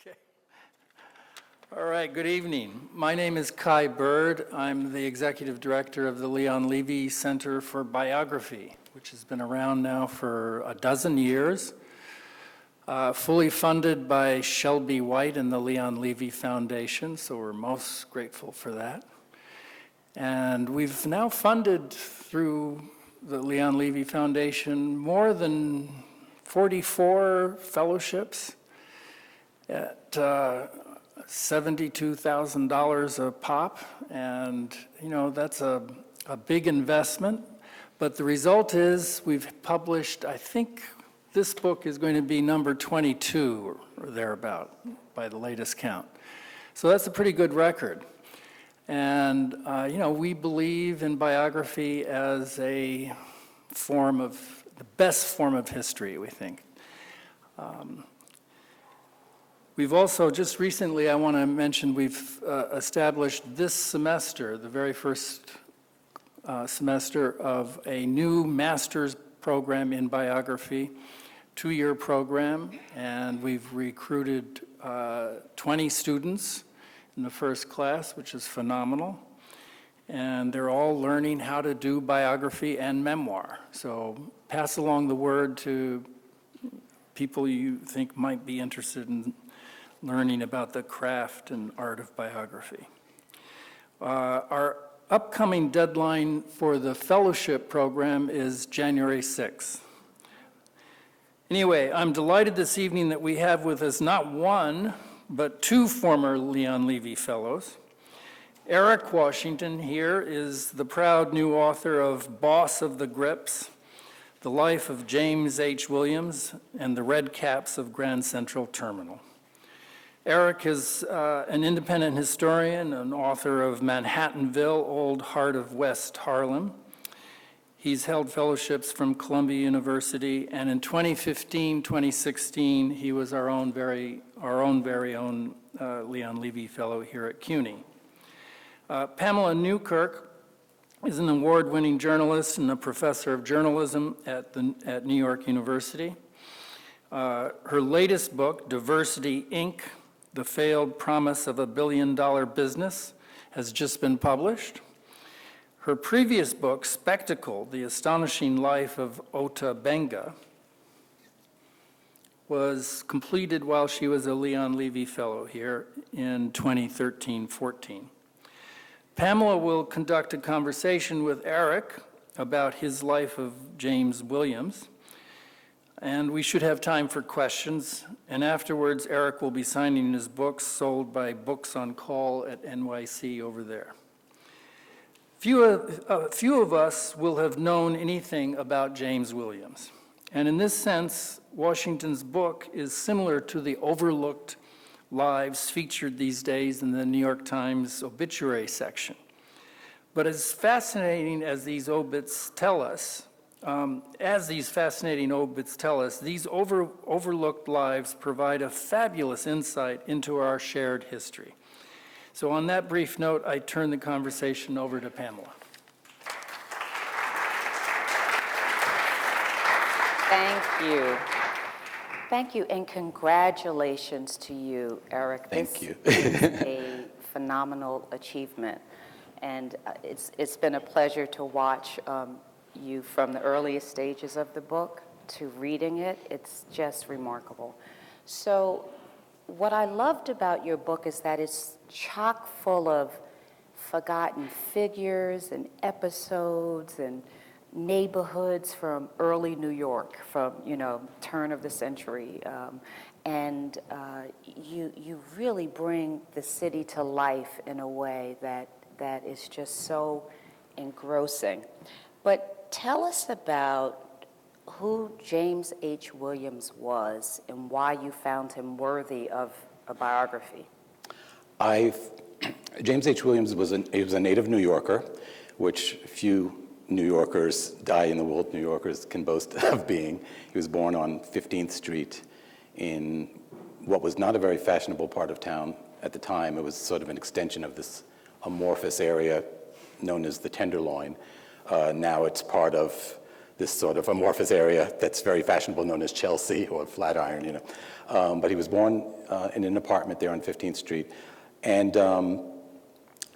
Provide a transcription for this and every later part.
Okay. All right, good evening. My name is Kai Bird. I'm the executive director of the Leon Levy Center for Biography, which has been around now for a dozen years, fully funded by Shelby White and the Leon Levy Foundation, so we're most grateful for that. And we've now funded through the Leon Levy Foundation more than 44 fellowships at $72,000 a pop, and that's a big investment. But the result is we've published, I think this book is going to be number 22 or thereabout by the latest count. So that's a pretty good record. And we believe in biography as a form of, the best form of history, we think. We've also, just recently, I want to mention, we've established this semester, the very first semester of a new master's program in biography, 2-year program, and we've recruited 20 students in the first class, which is phenomenal. And they're all learning how to do biography and memoir. So pass along the word to people you think might be interested in learning about the craft and art of biography. Our upcoming deadline for the fellowship program is January 6th. Anyway, I'm delighted this evening that we have with us not one, but 2 former Leon Levy Fellows. Eric Washington here is the proud new author of Boss of the Grips, The Life of James H. Williams, and The Red Caps of Grand Central Terminal. Eric is an independent historian and author of Manhattanville, Old Heart of West Harlem. He's held fellowships from Columbia University, and in 2015, 2016, he was our own very own Leon Levy Fellow here at CUNY. Pamela Newkirk is an award-winning journalist and a professor of journalism at New York University. Her latest book, Diversity, Inc., The Failed Promise of a Billion-Dollar Business, has just been published. Her previous book, Spectacle, The Astonishing Life of Ota Benga, was completed while she was a Leon Levy Fellow here in 2013-14. Pamela will conduct a conversation with Eric about his life of James Williams, and we should have time for questions. And afterwards, Eric will be signing his books sold by Books on Call at NYC over there. Few of us will have known anything about James Williams. And in this sense, Washington's book is similar to the overlooked lives featured these days in the New York Times obituary section. But as fascinating as these obits tell us, these overlooked lives provide a fabulous insight into our shared history. So on that brief note, I turn the conversation over to Pamela. Thank you. Thank you, and congratulations to you, Eric. Thank you. This is a phenomenal achievement, and it's been a pleasure to watch you from the earliest stages of the book to reading it. It's just remarkable. So what I loved about your book is that it's chock full of forgotten figures and episodes and neighborhoods from early New York, from turn of the century, and you really bring the city to life in a way that is just so engrossing. But tell us about who James H. Williams was and why you found him worthy of a biography. James H. Williams was a native New Yorker, which few New Yorkers, die-in-the-wool New Yorkers, can boast of being. He was born on 15th Street in what was not a very fashionable part of town at the time. It was sort of an extension of this amorphous area known as the Tenderloin. Now it's part of this sort of amorphous area that's very fashionable, known as Chelsea or Flatiron, you know. But he was born in an apartment there on 15th Street. And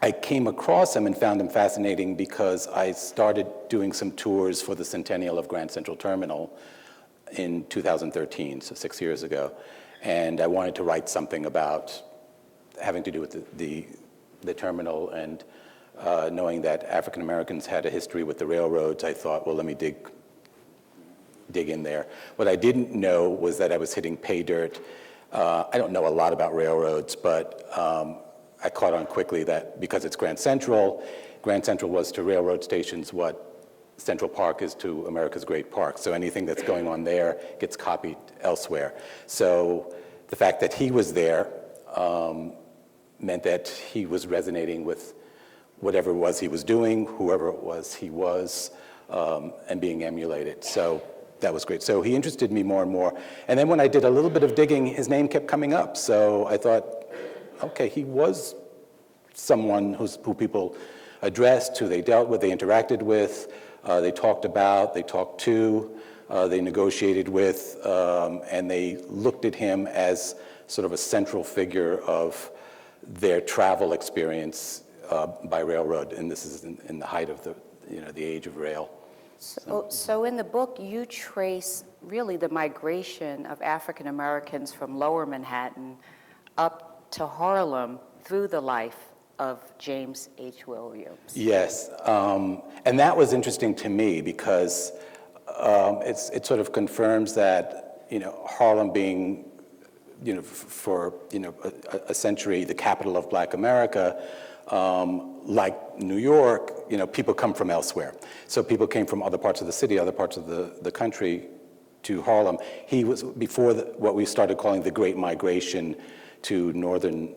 I came across him and found him fascinating because I started doing some tours for the centennial of Grand Central Terminal in 2013, so 6 years ago. And I wanted to write something about having to do with the terminal, and knowing that African Americans had a history with the railroads, I thought, well, let me dig in there. What I didn't know was that I was hitting pay dirt. I don't know a lot about railroads, but I caught on quickly that because it's Grand Central was to railroad stations what Central Park is to America's great parks. So anything that's going on there gets copied elsewhere. So the fact that he was there meant that he was resonating with whatever it was he was doing, whoever it was he was, and being emulated. So that was great. So he interested me more and more. And then when I did a little bit of digging, his name kept coming up. So I thought, okay, he was someone who people addressed, who they dealt with, they interacted with, they talked about, they talked to, they negotiated with, and they looked at him as sort of a central figure of their travel experience by railroad. And this is in the height of the age of rail. So in the book, you trace really the migration of African Americans from Lower Manhattan up to Harlem through the life of James H. Williams. Yes, and that was interesting to me because it sort of confirms that, Harlem being, for, a century, the capital of Black America, like New York, people come from elsewhere. So people came from other parts of the city, other parts of the country to Harlem. He was, before what we started calling the Great Migration to northern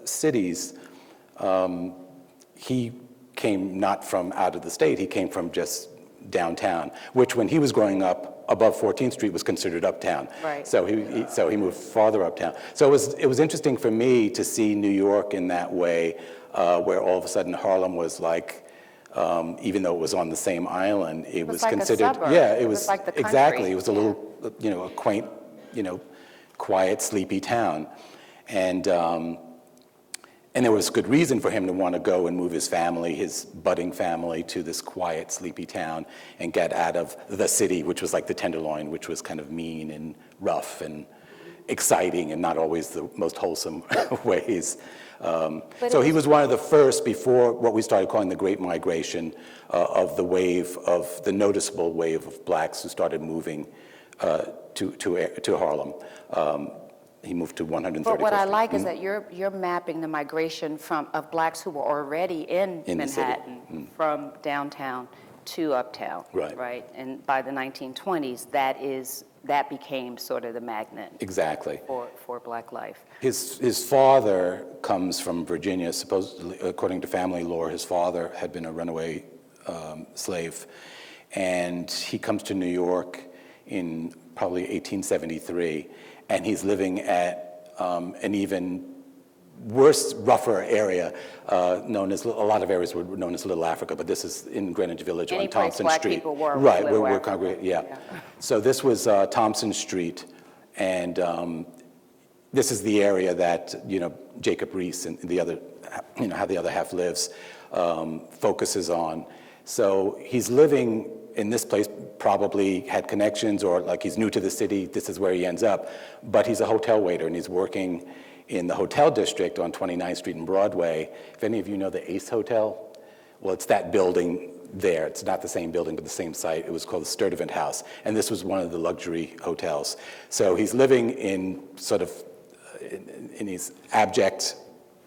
cities, he came not from out of the state, he came from just downtown, which when he was growing up, above 14th Street was considered uptown. Right. So he moved farther uptown. So it was interesting for me to see New York in that way, where all of a sudden Harlem was like, even though it was on the same island, it was like considered. a suburb. Yeah, It was like the country. exactly. It was a little, a quaint, quiet, sleepy town, and there was good reason for him to want to go and move his family, his budding family, to this quiet, sleepy town and get out of the city, which was like the Tenderloin, which was kind of mean and rough and exciting and not always the most wholesome ways. So he was one of the first, before what we started calling the Great Migration, of the noticeable wave of blacks who started moving to Harlem. He moved to 131st But what I like is that you're mapping the migration of blacks who were already in Manhattan from downtown to uptown. Right. And by the 1920s, that became sort of the magnet. Exactly. For Black life. His father comes from Virginia. Supposedly, according to family lore, his father had been a runaway slave, and he comes to New York in probably 1873. And he's living at an even worse, rougher area known as, a lot of areas were known as Little Africa, but this is in Greenwich Village on Thompson Black Street. People were right, Little we're Africa. congregating, yeah. So this was Thompson Street, and this is the area that, Jacob Riis and the other, how the other half lives, focuses on. So he's living in this place, probably had connections, or like he's new to the city, this is where he ends up. But he's a hotel waiter, and he's working in the hotel district on 29th Street and Broadway. If any of you know the Ace Hotel, well, it's that building there. It's not the same building, but the same site. It was called the Sturtevant House, and this was one of the luxury hotels. So he's living in sort of, in his abject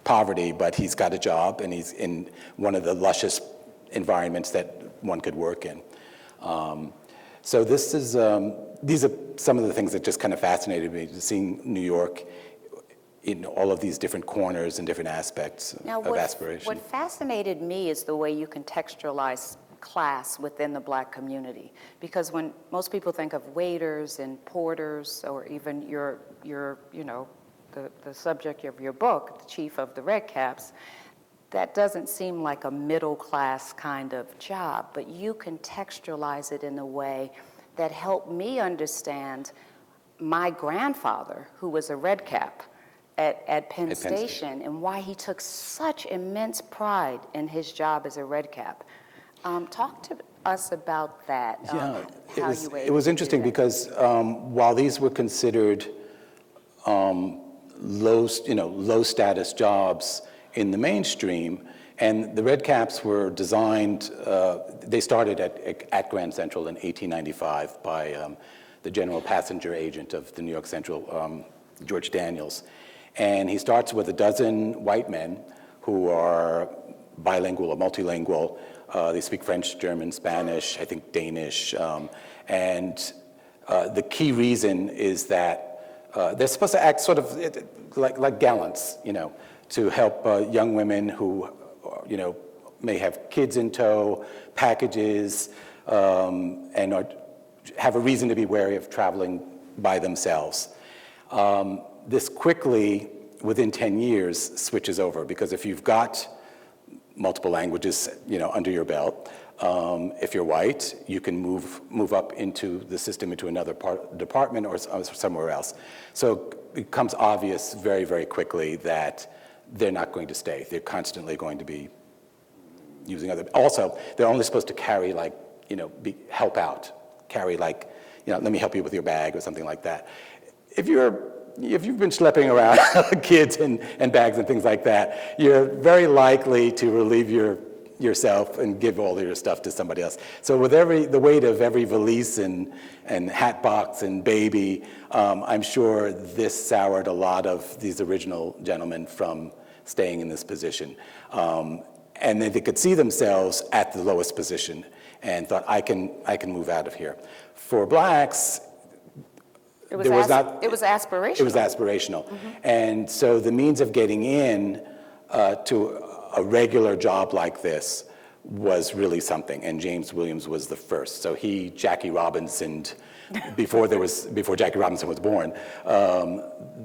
poverty, but he's got a job, and he's in one of the luscious environments that one could work in. So these are some of the things that just kind of fascinated me, seeing New York in all of these different corners and different aspects of aspiration. What fascinated me is the way you contextualize class within the Black community. Because when most people think of waiters and porters, or even the subject of your book, the chief of the Red Caps, that doesn't seem like a middle-class kind of job, but you contextualize it in a way that helped me understand my grandfather, who was a red cap at Penn Station, and why he took such immense pride in his job as a red cap. Talk to us about that. Yeah, how you were it able was to do interesting that. because while these were considered low status jobs in the mainstream, and the red caps were designed, they started at Grand Central in 1895 by the general passenger agent of the New York Central, George Daniels. And he starts with a dozen white men who are bilingual or multilingual. They speak French, German, Spanish, I think Danish. And the key reason is that they're supposed to act sort of like gallants, to help young women who, may have kids in tow, packages, and have a reason to be wary of traveling by themselves. This quickly, within 10 years, switches over, because if you've got multiple languages, under your belt, if you're white, you can move up into the system, into another department or somewhere else. So it becomes obvious very, very quickly that they're not going to stay. They're constantly going to be using other. Also, they're only supposed to carry help out, carry let me help you with your bag or something like that. If you've been schlepping around kids and bags and things like that, you're very likely to relieve yourself and give all your stuff to somebody else. So with the weight of every valise and hat box and baby, I'm sure this soured a lot of these original gentlemen from staying in this position. And then they could see themselves at the lowest position and thought, I can move out of here. For blacks, it was aspirational. It was aspirational. Mm-hmm. And so the means of getting in to a regular job like this was really something, and James Williams was the first. So Jackie Robinson, before Jackie Robinson was born,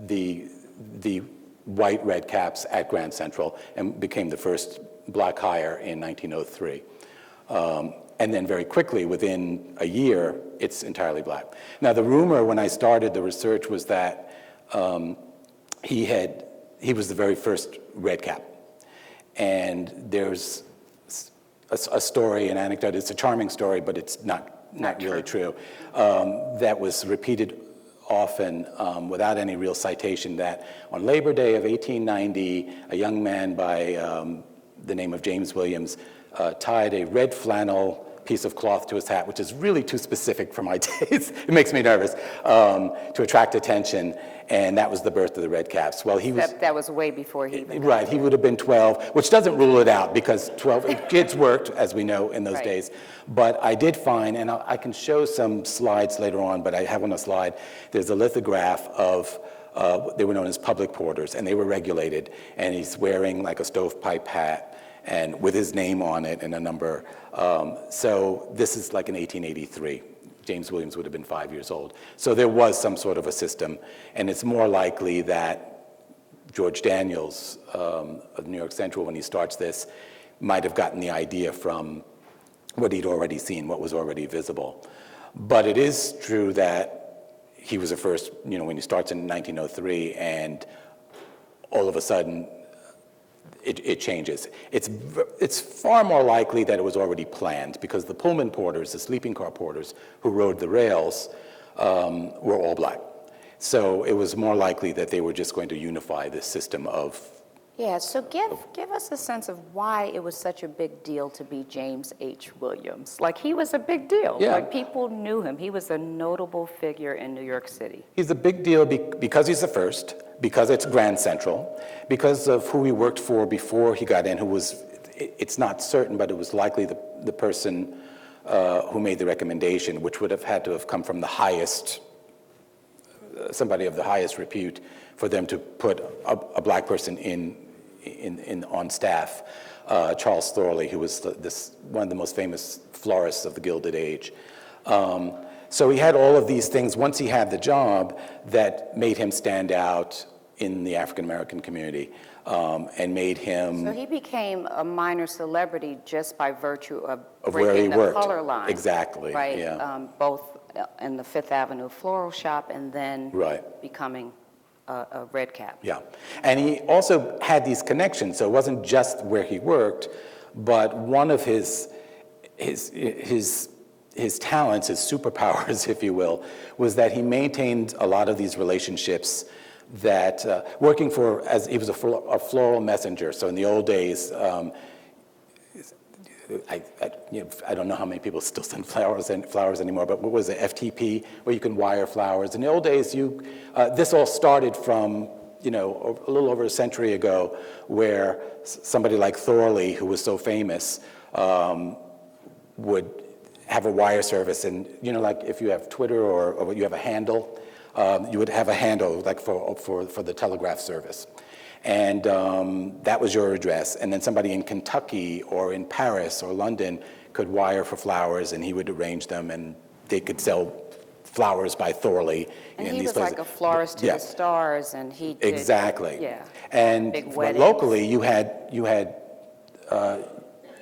the white red caps at Grand Central, and became the first black hire in 1903. And then very quickly, within a year, it's entirely black. Now, the rumor when I started the research was that he was the very first red cap. And there's a story, an anecdote, it's a charming story, but it's not really true, that was repeated often without any real citation, that on Labor Day of 1890, a young man by the name of James Williams tied a red flannel piece of cloth to his hat, which is really too specific for my taste. It makes me nervous, to attract attention, and that was the birth of the red caps. Well, that was way before he even right, he would have been 12, which doesn't rule it out, because 12 kids worked, as we know, in those days. But I did find, and I can show some slides later on, but I have on a slide, there's a lithograph of they were known as public porters, and they were regulated, and he's wearing like a stovepipe hat, and with his name on it and a number. So this is like in 1883. James Williams would have been 5 years old. So there was some sort of a system, and it's more likely that George Daniels of New York Central, when he starts this, might have gotten the idea from what he'd already seen, what was already visible. But it is true that he was the first, when he starts in 1903, and all of a sudden, it changes. It's far more likely that it was already planned, because the Pullman porters, the sleeping car porters who rode the rails, were all black. So it was more likely that they were just going to unify this system of. Yeah, so give us a sense of why it was such a big deal to be James H. Williams. Like, he was a big deal. Yeah. Like, people knew him. He was a notable figure in New York City. He's a big deal because he's the first, because it's Grand Central, because of who he worked for before he got in, it's not certain, but it was likely the person who made the recommendation, which would have had to have come from the highest, somebody of the highest repute, for them to put a black person on staff. Charles Thorley, who was one of the most famous florists of the Gilded Age. So he had all of these things once he had the job that made him stand out in the African American community. and made him So he became a minor celebrity just by virtue of where he breaking the worked. color line. Exactly, Right? yeah. Both in the Fifth Avenue floral shop and then Right. becoming a red cap. Yeah, and he also had these connections, so it wasn't just where he worked, but one of his talents, his superpowers, if you will, was that he maintained a lot of these relationships that, working for, as he was a floral messenger, so in the old days, I don't know how many people still send flowers anymore, but what was it, FTP, where you can wire flowers. In the old days, this all started from, a little over a century ago, where somebody like Thorley, who was so famous, would have a wire service, and like if you have Twitter or you have a handle, you would have a handle like for the telegraph service. And that was your address. And then somebody in Kentucky or in Paris or London could wire for flowers, and he would arrange them, and they could sell flowers by Thorley And in he these was places. like a florist to Yeah. the stars, and he did. Exactly. Yeah. And Big but weddings. locally, you had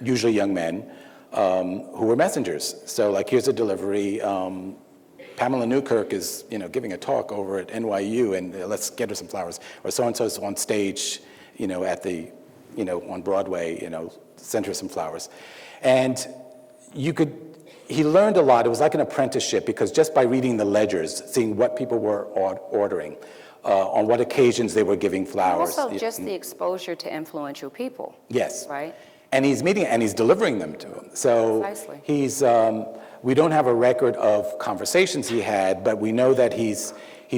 usually young men who were messengers. So, like, here's a delivery. Pamela Newkirk is, giving a talk over at NYU, and let's get her some flowers. Or so-and-so's on stage, at the, on Broadway, send her some flowers. And he learned a lot. It was like an apprenticeship, because just by reading the ledgers, seeing what people were ordering, on what occasions they were giving flowers. Also, just the exposure to influential people. Yes. Right? And he's meeting, and he's delivering them to him. So Precisely. we don't have a record of conversations he had, but we know that he's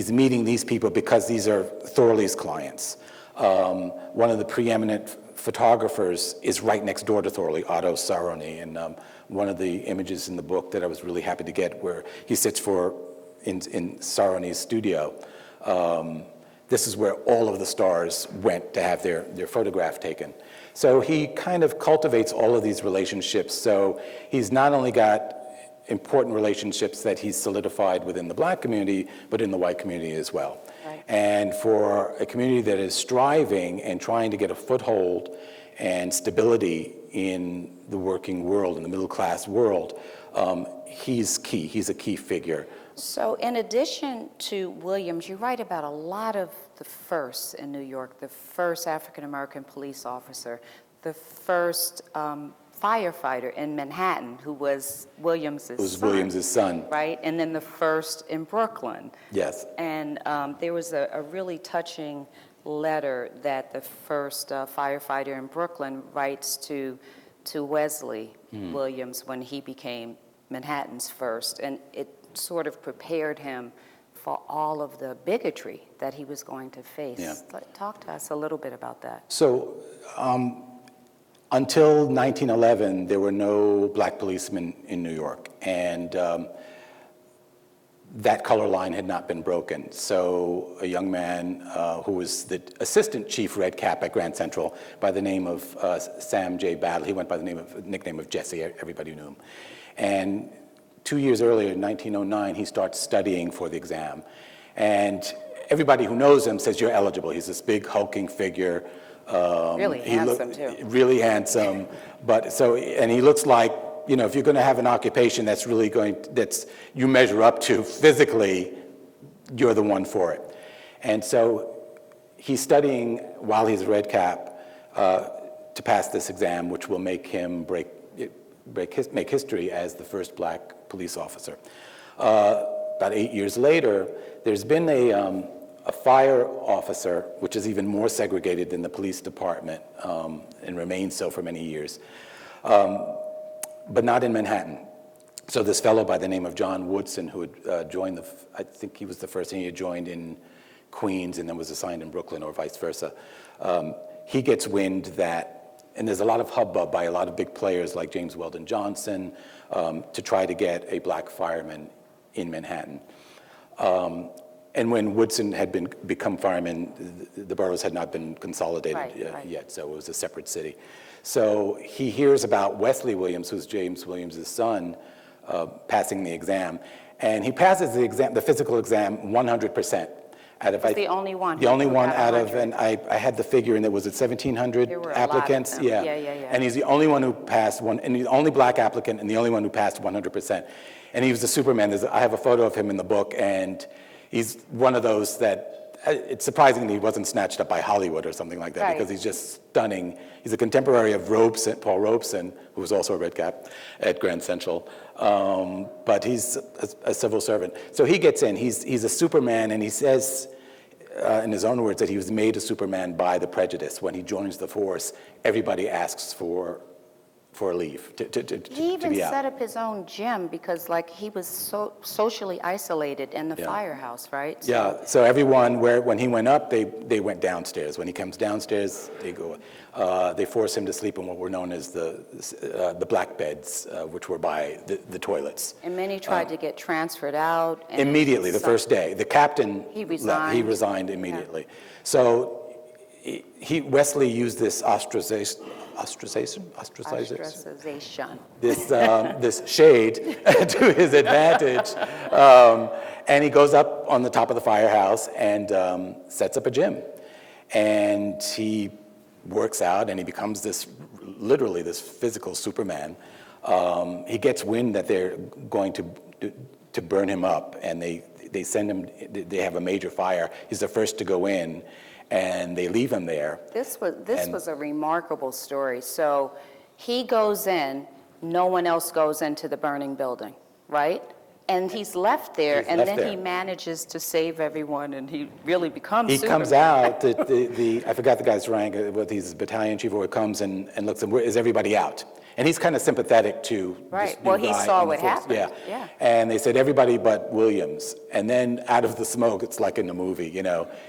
meeting these people because these are Thorley's clients. One of the preeminent photographers is right next door to Thorley, Otto Saroni, and one of the images in the book that I was really happy to get, where he sits in Saroni's studio. This is where all of the stars went to have their photograph taken. So he kind of cultivates all of these relationships. So he's not only got important relationships that he's solidified within the Black community, but in the white community as well. Right. And for a community that is striving and trying to get a foothold and stability in the working world, in the middle class world, he's key. He's a key figure. So in addition to Williams, you write about a lot of the firsts in New York, the first African-American police officer, the first firefighter in Manhattan, who was Williams's son. Who was Williams's son. Right, and then the first in Brooklyn. Yes. And there was a really touching letter that the first firefighter in Brooklyn writes to Wesley Williams when he became Manhattan's first, and it sort of prepared him for all of the bigotry that he was going to face. Yeah. Talk to us a little bit about that. So until 1911, there were no Black policemen in New York, and that color line had not been broken. So a young man who was the assistant chief red cap at Grand Central by the name of Sam J. Battle, he went by the nickname of Jesse, everybody knew him. And 2 years earlier, in 1909, he starts studying for the exam. And everybody who knows him says, you're eligible. He's this big, hulking figure. Really handsome, too. Really handsome. And he looks like, if you're going to have an occupation that's you measure up to physically, you're the one for it. And so he's studying while he's a red cap to pass this exam, which will make him make history as the first Black police officer. About 8 years later, there's been a fire officer, which is even more segregated than the police department, and remains so for many years, but not in Manhattan. So this fellow by the name of John Woodson, who had joined I think he was the first, and he had joined in Queens and then was assigned in Brooklyn, or vice versa. He gets wind that, and there's a lot of hubbub by a lot of big players like James Weldon Johnson to try to get a Black fireman in Manhattan. And when Woodson had become fireman, the boroughs had not been consolidated yet, so it was a separate city. So he hears about Wesley Williams, who's James Williams' son, passing the exam. And he passes the exam, the physical exam, 100%. out of... Was the only one The who only one got out of, 100. and I had the figure, and it was at 1,700 There were a lot of applicants. them. Yeah, yeah, yeah. And he's the only one who passed one, and he's the only black applicant, and the only one who passed 100%. And he was the Superman. I have a photo of him in the book, and he's one of those that, it's surprising that he wasn't snatched up by Hollywood or something like that, Right. because he's just stunning. He's a contemporary of Paul Robeson, who was also a Red Cap at Grand Central, but he's a civil servant. So he gets in. He's a Superman, and he says, in his own words, that he was made a Superman by the prejudice. When he joins the force, everybody asks for a leave to He even be out. set up his own gym because, like, he was so socially isolated in the Yeah. firehouse, right? Yeah, so everyone, when he went up, they went downstairs. When he comes downstairs, they force him to sleep in what were known as the black beds, which were by the toilets. And many tried to get transferred out. And Immediately, the some- first day. The captain He left. resigned. He resigned immediately. So Wesley used this ostracization, Ostracization. this shade to his advantage. And he goes up on the top of the firehouse and sets up a gym. And he works out and he becomes literally this physical Superman. He gets wind that they're going to burn him up, and they send him, they have a major fire. He's the first to go in, and they leave him there. This was a remarkable story. So he goes in, no one else goes into the burning building, right? And he's left there, He's and left then there. he manages to save everyone, and he really becomes He Superman. comes out, I forgot the guy's rank, but he's battalion chief, or comes and looks, and is everybody out? And he's kind of sympathetic to Right. this new Well, he guy saw in the what force. happened. Yeah. And they said, everybody but Williams. And then out of the smoke, it's like in the movie,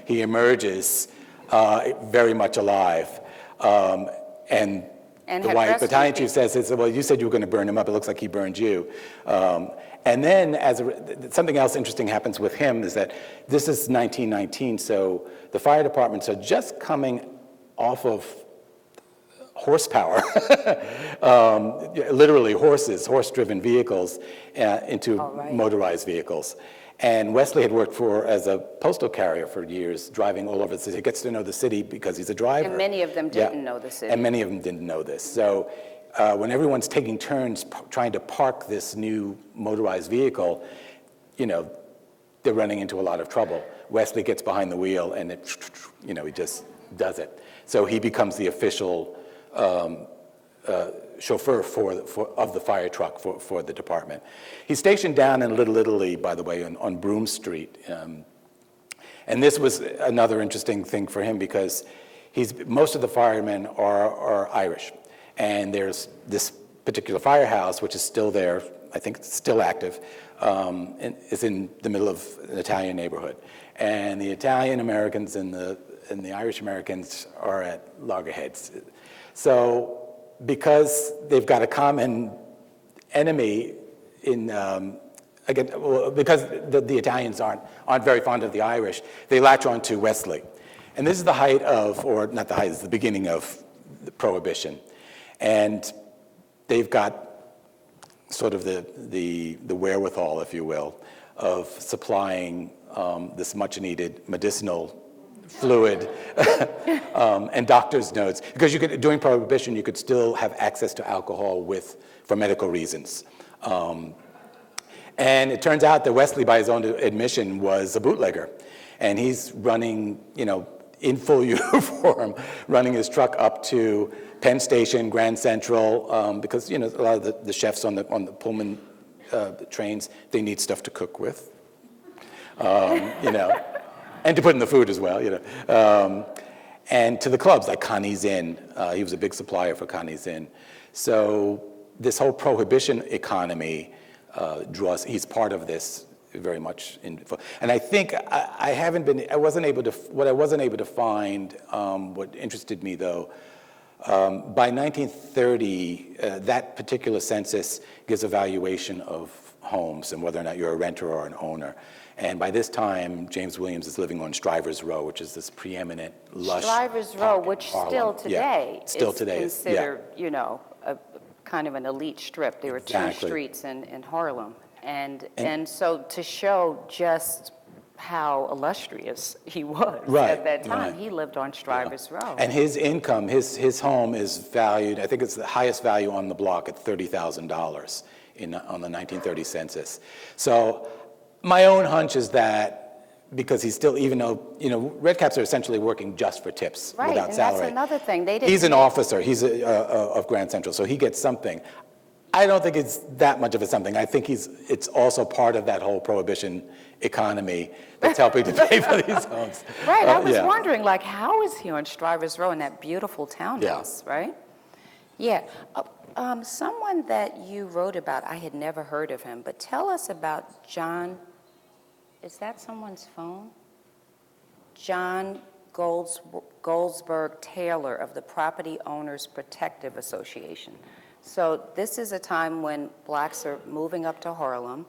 he emerges very much alive. And And the had white rescued battalion chief people. says, well, you said you were going to burn him up. It looks like he burned you. And then something else interesting happens with him is that this is 1919, so the fire departments are just coming off of horsepower, literally horse-driven vehicles into Oh, right. motorized vehicles. And Wesley had worked as a postal carrier for years, driving all over the city. He gets to know the city because he's a driver. And many of them didn't know the city. And many of them didn't know this. So when everyone's taking turns trying to park this new motorized vehicle, they're running into a lot of trouble. Wesley gets behind the wheel and he just does it. So he becomes the official chauffeur of the fire truck for the department. He's stationed down in Little Italy, by the way, on Broome Street. And this was another interesting thing for him because most of the firemen are Irish. And there's this particular firehouse, which is still there, I think it's still active, and is in the middle of an Italian neighborhood. And the Italian Americans and the Irish Americans are at loggerheads. So because they've got a common enemy because the Italians aren't very fond of the Irish, they latch on to Wesley. And this is the height of, or not the height, it's the beginning of the Prohibition. And they've got sort of the wherewithal, if you will, of supplying this much-needed medicinal fluid and doctor's notes. Because during Prohibition, you could still have access to alcohol for medical reasons. And it turns out that Wesley, by his own admission, was a bootlegger. And he's running, in full uniform, running his truck up to Penn Station, Grand Central, because, a lot of the chefs on the Pullman trains, they need stuff to cook with, and to put in the food as well, and to the clubs like Connie's Inn. He was a big supplier for Connie's Inn. So this whole Prohibition economy he's part of this very much. And I think I wasn't able to find, what interested me though, by 1930, that particular census gives a valuation of homes and whether or not you're a renter or an owner. And by this time, James Williams is living on Strivers Row, which is this preeminent, lush Strivers Row, pocket which Harlem. still Yeah, today still is today considered, a kind of an elite strip. There were two Exactly. streets in Harlem. And so to show just how illustrious he was Right, at that time. right. He lived on Strivers Row. And his income, his home is valued, I think it's the highest value on the block at $30,000 on the 1930 census. So my own hunch is that because he's still, even though, red caps are essentially working just for tips Right, without and salary. that's another thing. They didn't. He's an officer, he's of Grand Central, so he gets something. I don't think it's that much of a something. I think it's also part of that whole prohibition economy that's helping to pay for these homes. Right, I was Yeah. wondering, like, how is he on Strivers Row in that beautiful townhouse, right? Yeah. Someone that you wrote about, I had never heard of him, but tell us about John, is that someone's phone? John Goldsberg Taylor of the Property Owners Protective Association. So this is a time when blacks are moving up to Harlem,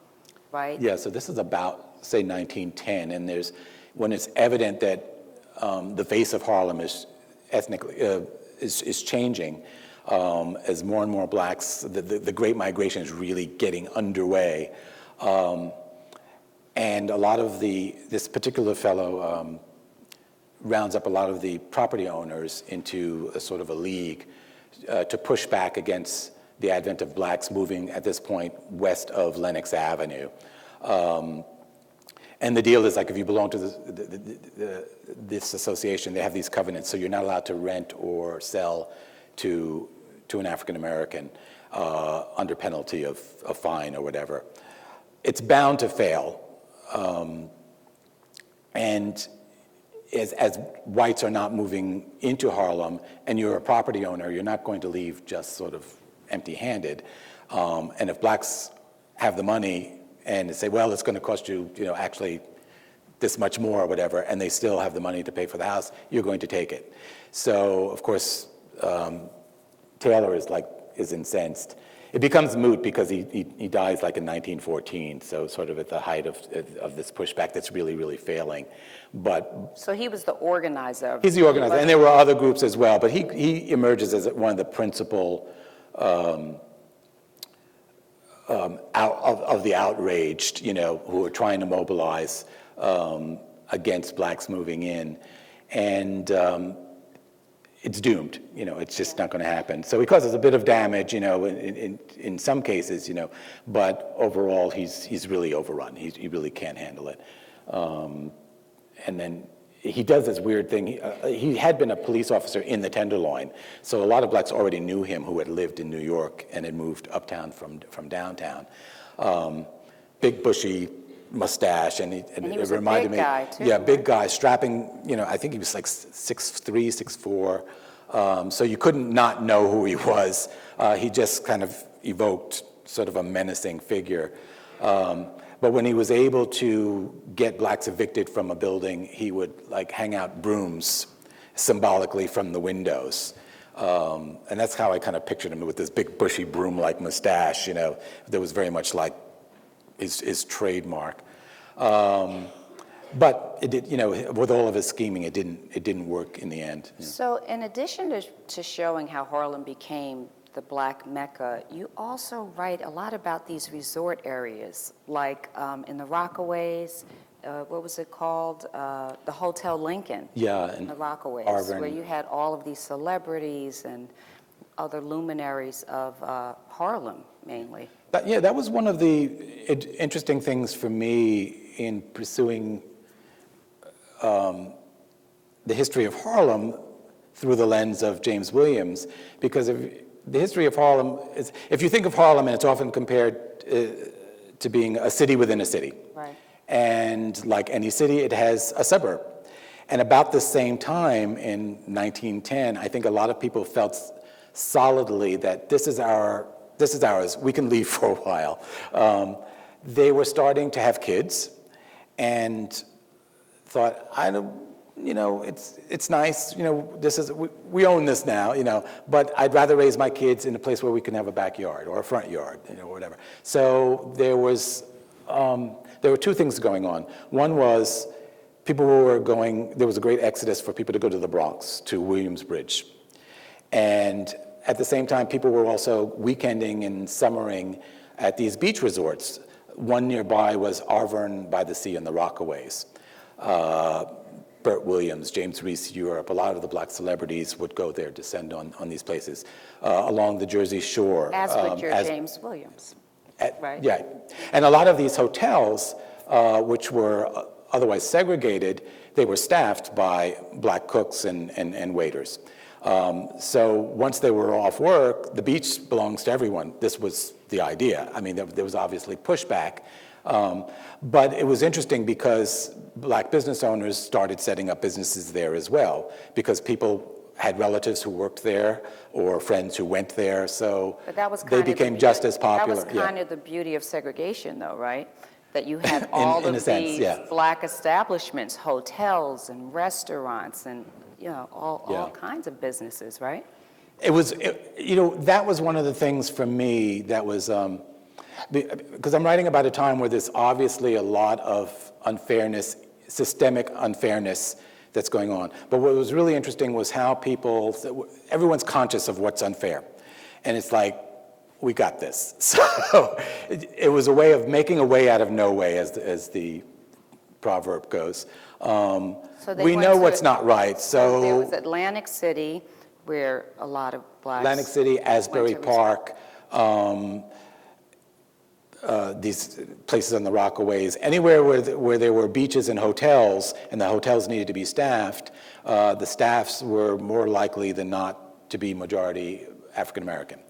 right? Yeah, so this is about, say, 1910, and when it's evident that the face of Harlem is ethnically is changing, as more and more blacks, the Great Migration is really getting underway, and a lot of this particular fellow rounds up a lot of the property owners into a sort of a league to push back against the advent of blacks moving at this point west of Lenox Avenue. And the deal is, like, if you belong to this association, they have these covenants, so you're not allowed to rent or sell to an African American under penalty of a fine or whatever. It's bound to fail. And as whites are not moving into Harlem and you're a property owner, you're not going to leave just sort of empty-handed. And if blacks have the money and say, well, it's going to cost you, actually this much more or whatever, and they still have the money to pay for the house, you're going to take it. So, of course, Taylor is incensed. It becomes moot because he dies like in 1914, so sort of at the height of this pushback that's really, really failing. But So he was the organizer. he's the organizer, and there were other groups as well, but he emerges as one of the principal of the outraged, who are trying to mobilize against blacks moving in. And it's doomed, it's just not going to happen. So he causes a bit of damage, in some cases, but overall he's really overrun. He really can't handle it. And then he does this weird thing. He had been a police officer in the Tenderloin, so a lot of blacks already knew him who had lived in New York and had moved uptown from downtown. Big bushy mustache, and he it was a reminded big me, guy, too, yeah, big right? guy, strapping. I think he was like 6'3", 6'4", so you couldn't not know who he was. He just kind of evoked sort of a menacing figure. But when he was able to get blacks evicted from a building, he would hang out brooms symbolically from the windows. And that's how I kind of pictured him, with this big bushy broom-like mustache, that was very much like his trademark. But it did, with all of his scheming, it didn't work in the end. So in addition to showing how Harlem became the Black Mecca, you also write a lot about these resort areas, like in the Rockaways, what was it called? The Hotel Lincoln. Yeah, In the Rockaways, Arvin. where you had all of these celebrities and other luminaries of Harlem, mainly. That was one of the interesting things for me in pursuing the history of Harlem through the lens of James Williams, because the history of Harlem is, if you think of Harlem, and it's often compared to being a city within a city. Right. And like any city, it has a suburb. And about the same time in 1910, I think a lot of people felt solidly that this is ours, we can leave for a while. They were starting to have kids and thought, it's nice, we own this now, but I'd rather raise my kids in a place where we can have a backyard or a front yard, or whatever. So there were two things going on. One was there was a great exodus for people to go to the Bronx, to Williamsbridge. And at the same time, people were also weekending and summering at these beach resorts. One nearby was Arvern by the Sea and the Rockaways. Burt Williams, James Reese Europe, a lot of the black celebrities would go there, descend on these places. Along the Jersey Shore. As would your James Williams, right? Yeah, and a lot of these hotels, which were otherwise segregated, they were staffed by black cooks and waiters. So once they were off work, the beach belongs to everyone. This was the idea. I mean, there was obviously pushback. But it was interesting because black business owners started setting up businesses there as well, because people had relatives who worked there or friends who went there, so But that was they kind of became the just as popular. That was kind of the beauty of segregation, though, right? That you had all in a of sense, these yeah. black establishments, hotels and restaurants and, all Yeah. kinds of businesses, right? That was one of the things for me that was, because I'm writing about a time where there's obviously a lot of unfairness, systemic unfairness that's going on. But what was really interesting was how everyone's conscious of what's unfair. And it's like, we got this. So it was a way of making a way out of no way, as the proverb goes. So they We went know to- wese not right, So there was so Atlantic City, where a lot of blacks. Atlantic City, Asbury went to Park, these places on the Rockaways, anywhere where there were beaches and hotels, and the hotels needed to be staffed, the staffs were more likely than not to be majority African American,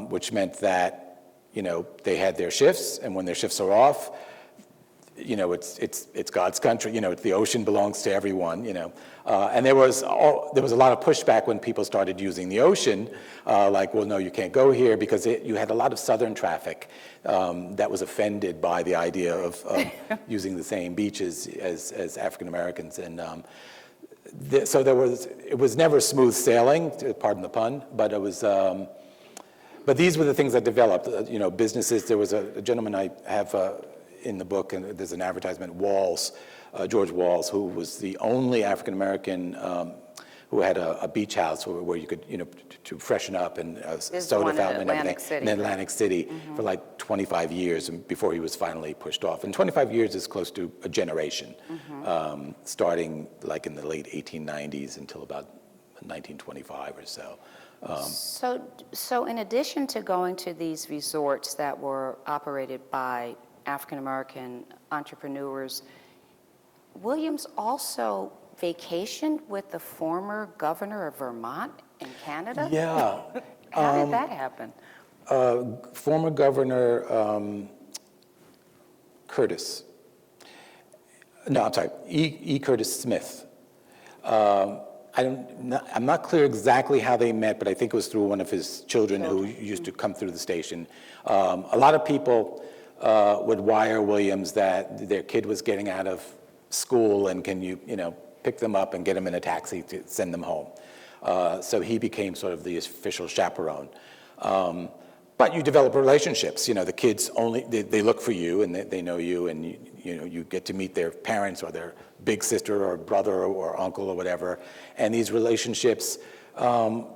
which meant that they had their shifts, and when their shifts are off, it's God's country. The ocean belongs to everyone. And there was a lot of pushback when people started using the ocean, like, well, no, you can't go here, because you had a lot of Southern traffic that was offended by the idea of using the same beaches as African Americans, and so it was never smooth sailing, pardon the pun, but it was. But these were the things that developed. Businesses. There was a gentleman I have in the book, and there's an advertisement, Walls, George Walls, who was the only African American who had a beach house where you could, to freshen up, and a soda fountain and everything in Atlantic City for like 25 years, and before he was finally pushed off. And 25 years is close to a generation, starting like in the late 1890s until about 1925 or so. So in addition to going to these resorts that were operated by African-American entrepreneurs, Williams also vacationed with the former governor of Vermont in Canada? Yeah. How did that happen? Former Governor Curtis. No, I'm sorry, E. Curtis Smith. I'm not clear exactly how they met, but I think it was through one of his children who used to come through the station. A lot of people would wire Williams that their kid was getting out of school, and can you pick them up and get them in a taxi to send them home. So he became sort of the official chaperone. But you develop relationships. The kids they look for you, and they know you, and you get to meet their parents or their big sister or brother or uncle or whatever. And these relationships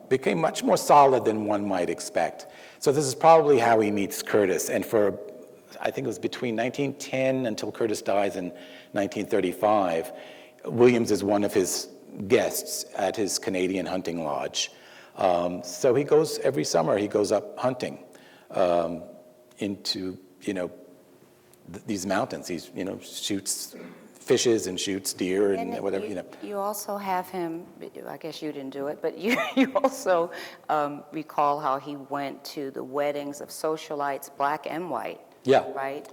became much more solid than one might expect. So this is probably how he meets Curtis. And I think it was between 1910 until Curtis dies in 1935, Williams is one of his guests at his Canadian hunting lodge. So he goes every summer. He goes up hunting into these mountains. He shoots fishes and shoots deer and whatever. You also have him. I guess you didn't do it, but you also recall how he went to the weddings of socialites, black and white. Yeah. Right.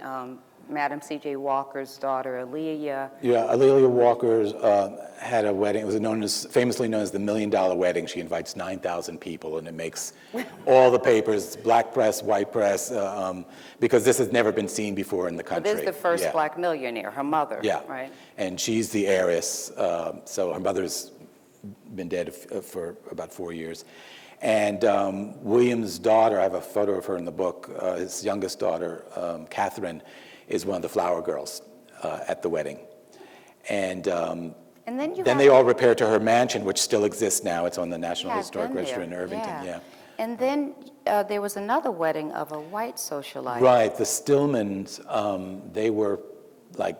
Madam C.J. Walker's daughter, Alelia. Yeah, Alelia Walker had a wedding. It was famously known as the $1 Million Wedding. She invites 9,000 people, and it makes all the papers, black press, white press, because this has never been seen before in the country. But this is the first black millionaire, her mother, right? And she's the heiress. So her mother's been dead for about 4 years. And William's daughter, I have a photo of her in the book, his youngest daughter, Catherine, is one of the flower girls at the wedding. And then they all repair to her mansion, which still exists now. It's on the National Historic Register in Irvington. Yeah. And then there was another wedding of a white socialite. Right, the Stillmans, they were like,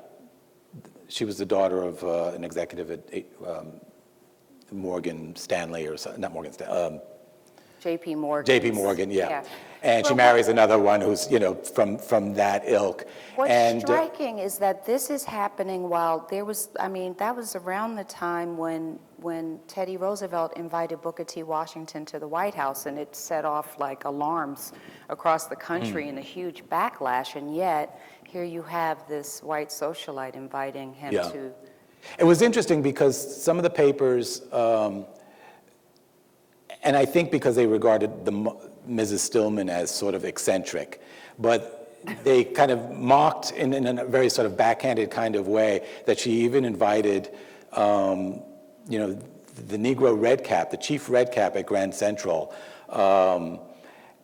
she was the daughter of an executive at Morgan Stanley, or not Morgan Stanley, J.P. Morgan. J.P. Morgan, yeah. Yeah. And she Well, marries another one who's, from that ilk. What's And striking is that this is happening while there was, that was around the time when Teddy Roosevelt invited Booker T. Washington to the White House, and it set off like alarms across the country and a huge backlash, and yet here you have this white socialite inviting him Yeah. to. It was interesting because some of the papers, and I think because they regarded Mrs. Stillman as sort of eccentric, but they kind of mocked in a very sort of backhanded kind of way that she even invited, the Negro Red Cap, the chief Red Cap at Grand Central,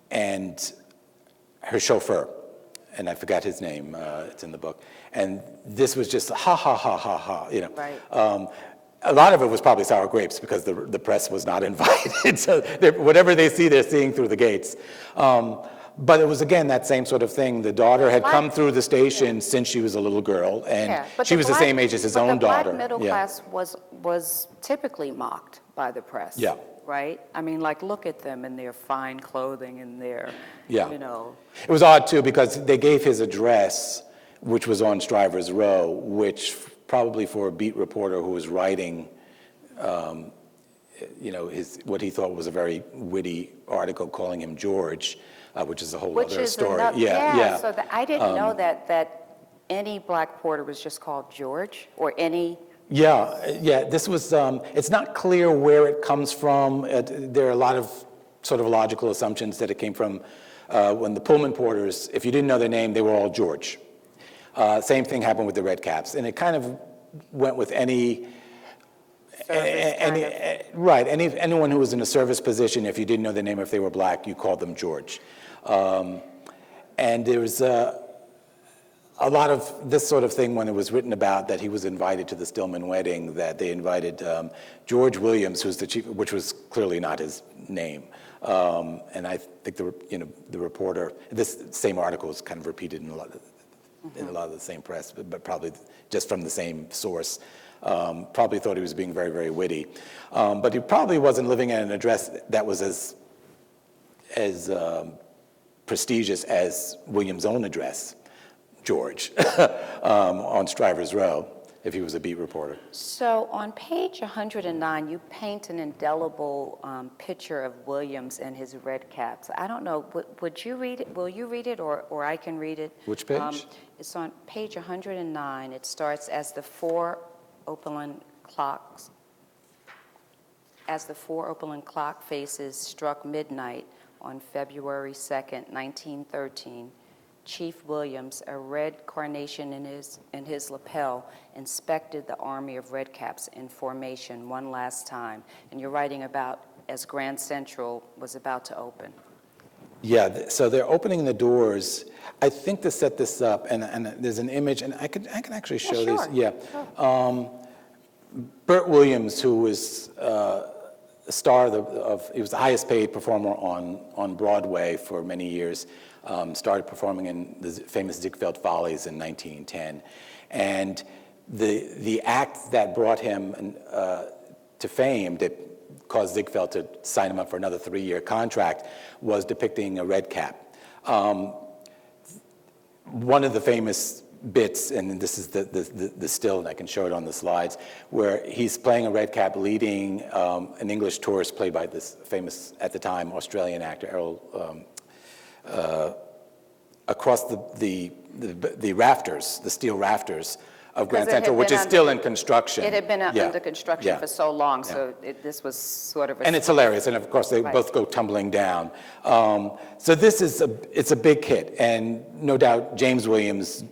and her chauffeur, and I forgot his name, it's in the book. And this was just ha, ha, ha, ha, ha, Right. A lot of it was probably sour grapes because the press was not invited. So whatever they see, they're seeing through the gates. But it was, again, that same sort of thing. The daughter had come through the station since she was a little girl, and But she was the same age as his own daughter. The black middle Yeah. class was typically mocked by the press. Yeah. Right? Look at them in their fine clothing and their, Yeah. It It was odd, too, because they gave his address, which was on Strivers Row, which probably for a beat reporter who was writing, what he thought was a very witty article calling him George, which is a whole other story. So I didn't know that any black porter was just called George, or any. Yeah, this was, it's not clear where it comes from. There are a lot of sort of logical assumptions that it came from when the Pullman porters, if you didn't know their name, they were all George. Same thing happened with the Red Caps, and it kind of went with anyone who was in a service position. If you didn't know their name, if they were black, you called them George. And there was a lot of this sort of thing when it was written about that he was invited to the Stillman wedding, that they invited George Williams, who's the chief, which was clearly not his name. And I think the reporter, this same article is kind of repeated in a lot of the same press, but probably just from the same source. Probably thought he was being very, very witty. But he probably wasn't living at an address that was as prestigious as William's own address, George, on Strivers Row, if he was a beat reporter. So on page 109, you paint an indelible picture of Williams and his red caps. I don't know, would you read it? Will you read it, or I can read it? Which page? It's on page 109. It starts as the four Opaline clocks faces struck midnight on February 2nd, 1913. Chief Williams, a red carnation in his lapel, inspected the army of redcaps in formation one last time. And you're writing about as Grand Central was about to open. Yeah, so they're opening the doors. I think to set this up, and there's an image, and I can actually show these. Sure. Yeah. Burt Williams, who was a star he was the highest paid performer on Broadway for many years. Started performing in the famous Ziegfeld Follies in 1910. And the act that brought him to fame, that caused Ziegfeld to sign him up for another 3-year contract, was depicting a red cap. One of the famous bits, and this is the still, and I can show it on the slides, where he's playing a red cap leading an English tourist played by this famous, at the time, Australian actor, Errol, across the rafters, the steel rafters of Grand Central, which is still in construction. It had been under construction for so long, so this was sort of a... And it's hilarious, and of course they both go tumbling down. So this is it's a big hit, and no doubt James Williams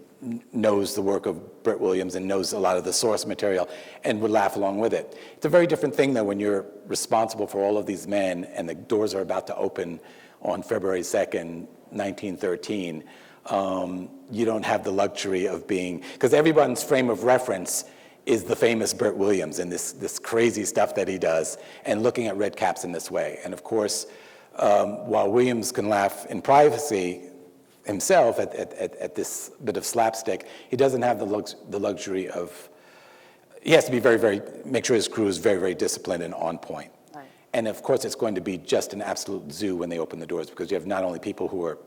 knows the work of Burt Williams and knows a lot of the source material and would laugh along with it. It's a very different thing, though, when you're responsible for all of these men and the doors are about to open on February 2nd, 1913. You don't have the luxury of being, because everyone's frame of reference is the famous Burt Williams and this crazy stuff that he does, and looking at red caps in this way. And of course, while Williams can laugh in privacy himself at this bit of slapstick, he doesn't have the luxury of he has to be make sure his crew is very, very disciplined and on point. Right. And of course, it's going to be just an absolute zoo when they open the doors, because you have not only people who are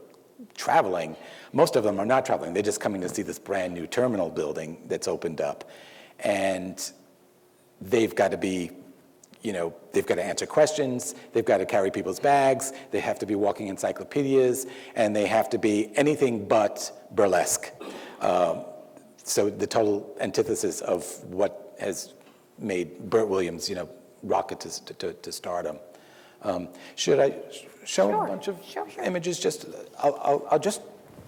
traveling, most of them are not traveling, they're just coming to see this brand new terminal building that's opened up. And they've got to be, they've got to answer questions, they've got to carry people's bags, they have to be walking encyclopedias, and they have to be anything but burlesque. So the total antithesis of what has made Burt Williams, rocket to stardom. Should I show Sure, a bunch of sure. images? I'll just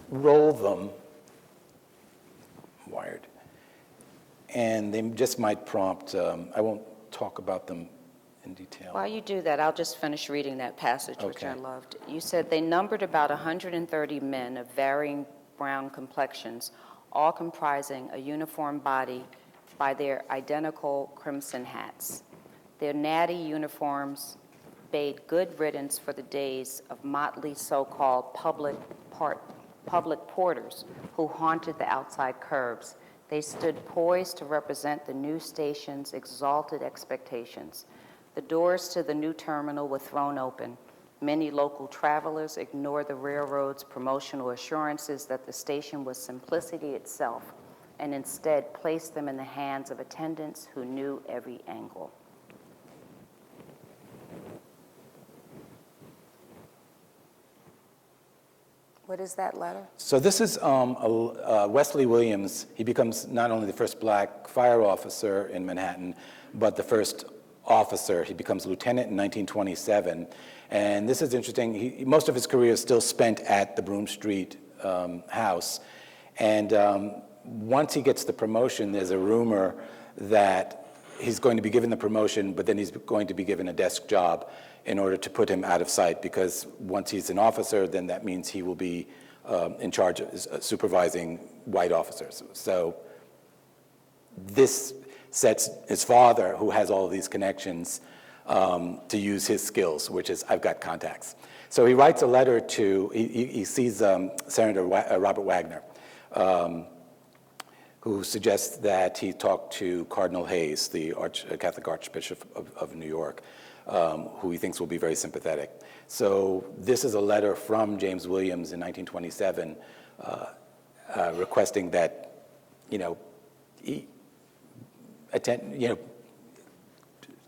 roll them, wired. And they just might prompt, I won't talk about them in detail. While you do that, I'll just finish reading that passage, which I Okay. loved. You said they numbered about 130 men of varying brown complexions, all comprising a uniform body by their identical crimson hats. Their natty uniforms bade good riddance for the days of motley so-called public porters who haunted the outside curbs. They stood poised to represent the new station's exalted expectations. The doors to the new terminal were thrown open. Many local travelers ignored the railroad's promotional assurances that the station was simplicity itself, and instead placed them in the hands of attendants who knew every angle. What is that letter? So this is Wesley Williams. He becomes not only the first black fire officer in Manhattan, but the first officer. He becomes lieutenant in 1927. And this is interesting. Most of his career is still spent at the Broome Street house. And once he gets the promotion, there's a rumor that he's going to be given the promotion, but then he's going to be given a desk job in order to put him out of sight, because once he's an officer, then that means he will be in charge of supervising white officers. So this sets his father, who has all of these connections, to use his skills, which is, I've got contacts. So he writes a letter to, he sees Senator Robert Wagner, who suggests that he talk to Cardinal Hayes, the Catholic Archbishop of New York, who he thinks will be very sympathetic. So this is a letter from James Williams in 1927 requesting that,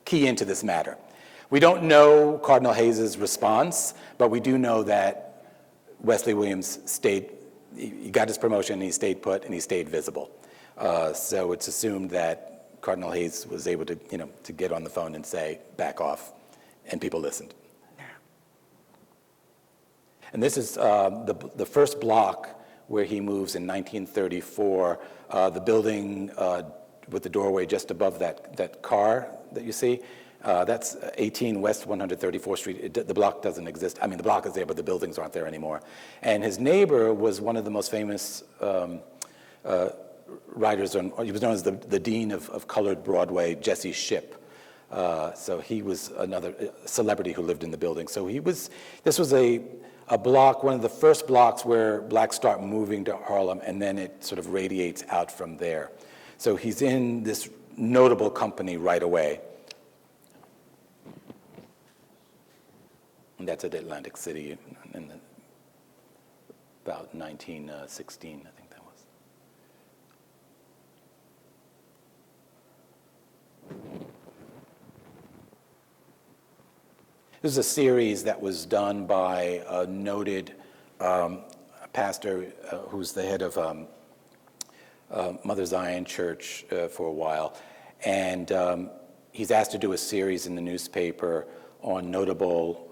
key into this matter. We don't know Cardinal Hayes' response, but we do know that Wesley Williams he got his promotion, and he stayed put, and he stayed visible. So it's assumed that Cardinal Hayes was able to, to get on the phone and say, back off, and people listened. And this is the first block where he moves in 1934, the building with the doorway just above that car that you see. That's 18 West 134th Street. The block doesn't exist. I mean, the block is there, but the buildings aren't there anymore. And his neighbor was one of the most famous writers he was known as the Dean of Colored Broadway, Jesse Shipp. So he was another celebrity who lived in the building. So this was a block, one of the first blocks where blacks start moving to Harlem, and then it sort of radiates out from there. So he's in this notable company right away. And that's at Atlantic City in about 1916, I think that was. This is a series that was done by a noted pastor who's the head of Mother Zion Church for a while. And he's asked to do a series in the newspaper on notable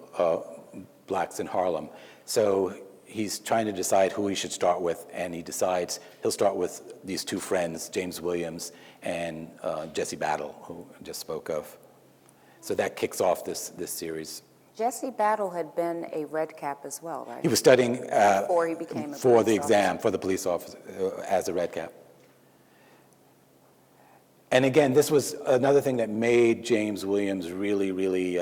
blacks in Harlem. So he's trying to decide who he should start with, and he decides he'll start with these two friends, James Williams and Jesse Battle, who I just spoke of. So that kicks off this series. Jesse Battle had been a red cap as well, right? He was studying Before he became a for the police exam for the police officer as a red cap. And again, this was another thing that made James Williams really, really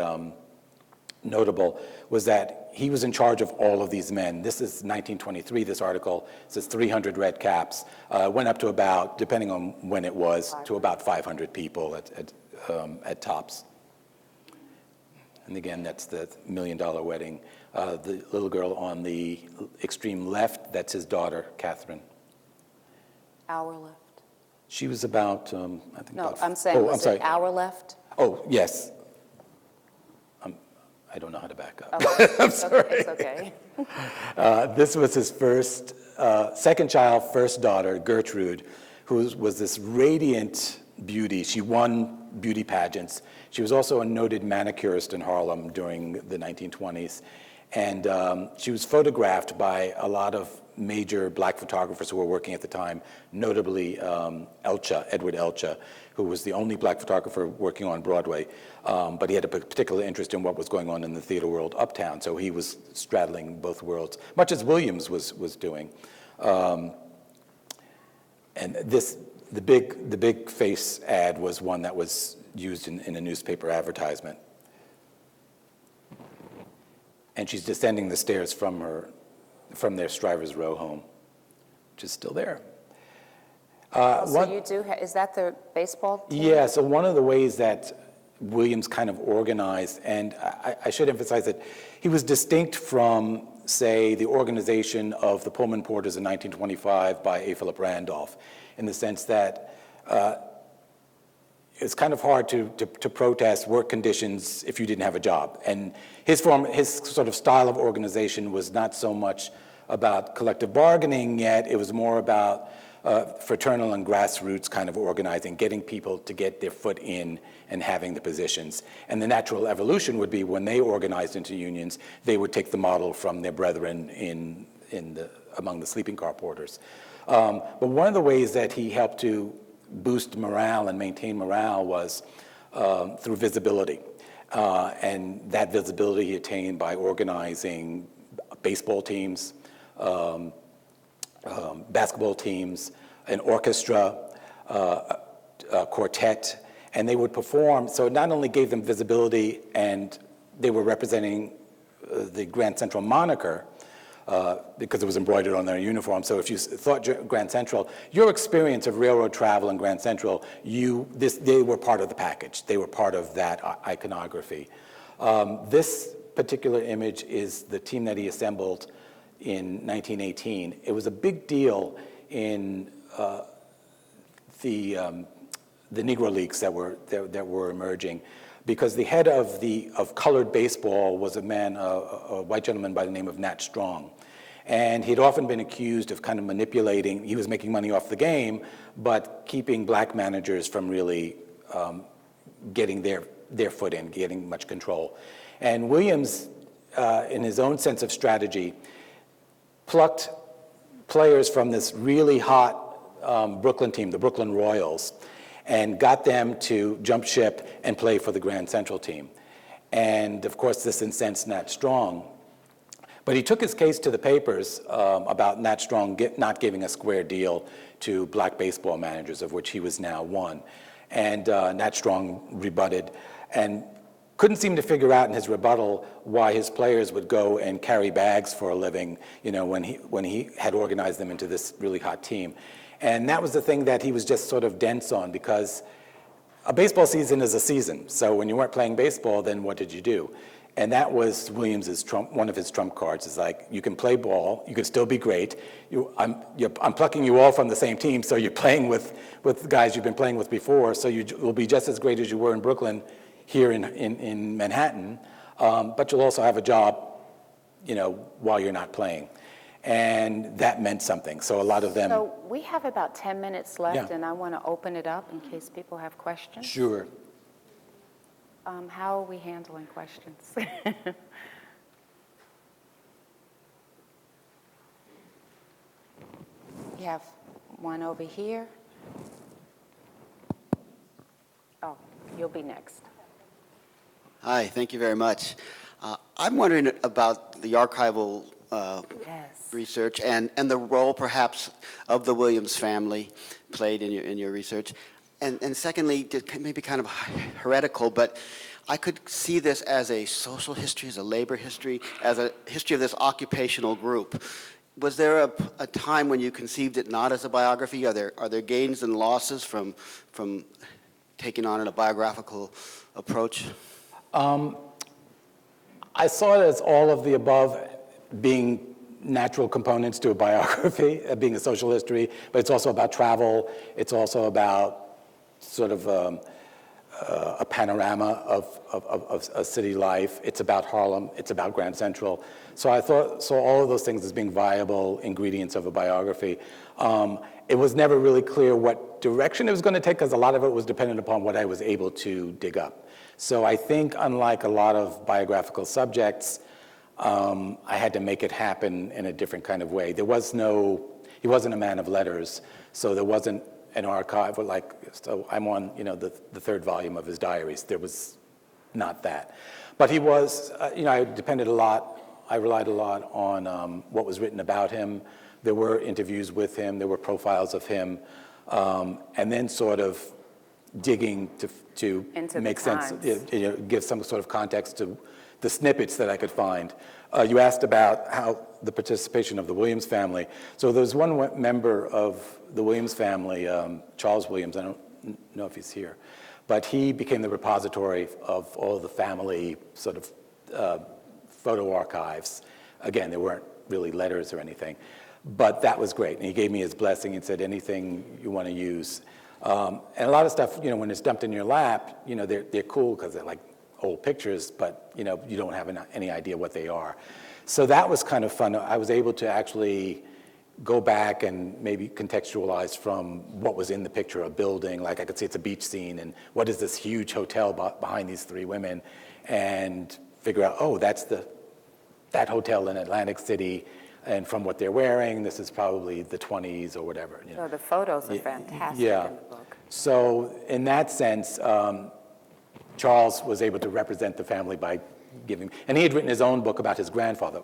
notable, was that he was in charge of all of these men. This is 1923, this article says 300 red caps. Went up to about, depending on when it was, to about 500 people at tops. And again, that's the $1 Million Wedding. The little girl on the extreme left, that's his daughter, Catherine. Hour left. She was about, I think No, about... I'm saying, was it hour left? Oh, yes. I don't know how to back up. Okay. I'm sorry. It's okay. This was his first, second child, first daughter, Gertrude, who was this radiant beauty. She won beauty pageants. She was also a noted manicurist in Harlem during the 1920s. And she was photographed by a lot of major black photographers who were working at the time, notably Edward Elcha, who was the only black photographer working on Broadway. But he had a particular interest in what was going on in the theater world uptown, so he was straddling both worlds, much as Williams was doing. And the big face ad was one that was used in a newspaper advertisement. And she's descending the stairs from their Strivers Row home, which is still there. So you do, is that the baseball team? Yeah, so one of the ways that Williams kind of organized, and I should emphasize that he was distinct from, say, the organization of the Pullman Porters in 1925 by A. Philip Randolph, in the sense that it's kind of hard to protest work conditions if you didn't have a job. And his sort of style of organization was not so much about collective bargaining yet, it was more about fraternal and grassroots kind of organizing, getting people to get their foot in and having the positions. And the natural evolution would be when they organized into unions, they would take the model from their brethren among the sleeping car porters. But one of the ways that he helped to boost morale and maintain morale was through visibility. And that visibility he attained by organizing baseball teams, basketball teams, an orchestra, a quartet, and they would perform. So it not only gave them visibility and they were representing the Grand Central moniker, because it was embroidered on their uniform. So if you thought Grand Central, your experience of railroad travel in Grand Central, they were part of the package. They were part of that iconography. This particular image is the team that he assembled in 1918. It was a big deal in the Negro Leagues that were emerging, because the head of colored baseball was a white gentleman by the name of Nat Strong. And he'd often been accused of kind of manipulating, he was making money off the game, but keeping black managers from really getting their foot in, getting much control. And Williams, in his own sense of strategy, plucked players from this really hot Brooklyn team, the Brooklyn Royals, and got them to jump ship and play for the Grand Central team. And of course, this incensed Nat Strong. But he took his case to the papers about Nat Strong not giving a square deal to black baseball managers, of which he was now one. And Nat Strong rebutted and couldn't seem to figure out in his rebuttal why his players would go and carry bags for a living, when he had organized them into this really hot team. And that was the thing that he was just sort of dense on, because a baseball season is a season. So when you weren't playing baseball, then what did you do? And that was Williams's one of his trump cards. Is like, you can play ball, you can still be great. I'm plucking you all from the same team, so you're playing with guys you've been playing with before, so you will be just as great as you were in Brooklyn here in Manhattan, but you'll also have a job, while you're not playing. And that meant something. So a lot of them... So we have about 10 minutes left, Yeah. and I want to open it up in case people have questions. Sure. How are we handling questions? You have one over here. Oh, you'll be next. Hi, thank you very much. I'm wondering about the archival Yes. research and the role perhaps of the Williams family played in your research. And secondly, maybe kind of heretical, but I could see this as a social history, as a labor history, as a history of this occupational group. Was there a time when you conceived it not as a biography? Are there gains and losses from taking on a biographical approach? I saw it as all of the above being natural components to a biography, being a social history, but it's also about travel. It's also about sort of a panorama of a city life. It's about Harlem. It's about Grand Central. So I saw all of those things as being viable ingredients of a biography. It was never really clear what direction it was going to take because a lot of it was dependent upon what I was able to dig up. So I think, unlike a lot of biographical subjects, I had to make it happen in a different kind of way. He wasn't a man of letters, so there wasn't an archive, so I'm on, the third volume of his diaries. There was not that. But he was, I relied a lot on what was written about him. There were interviews with him, there were profiles of him, and then sort of digging to make sense, give some sort of context to the snippets that I could find. You asked about how the participation of the Williams family. So there's one member of the Williams family, Charles Williams, I don't know if he's here, but he became the repository of all the family sort of photo archives. Again, there weren't really letters or anything, but that was great. And he gave me his blessing and said, anything you want to use. And a lot of stuff, when it's dumped in your lap, they're cool because they're like old pictures, but you don't have any idea what they are. So that was kind of fun. I was able to actually go back and maybe contextualize from what was in the picture, a building, like I could see it's a beach scene, and what is this huge hotel behind these three women, and figure out, oh, that's that hotel in Atlantic City, and from what they're wearing, this is probably the 20s or whatever. So the photos are fantastic in the book. So in that sense, Charles was able to represent the family by giving, and he had written his own book about his grandfather,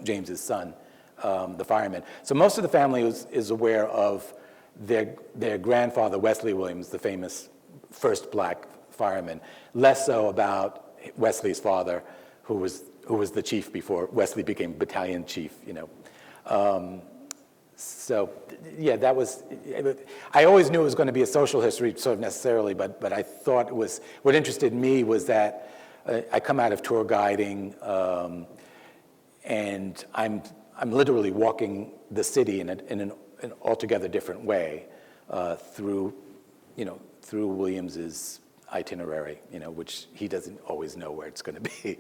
James's son, the fireman. So most of the family is aware of their grandfather, Wesley Williams, the famous first black fireman. Less so about Wesley's father, who was the chief before Wesley became battalion chief. So yeah, that was. I always knew it was going to be a social history, sort of necessarily, but I thought it was. What interested me was that I come out of tour guiding, and I'm literally walking the city in an altogether different way through Williams's itinerary, which he doesn't always know where it's going to be,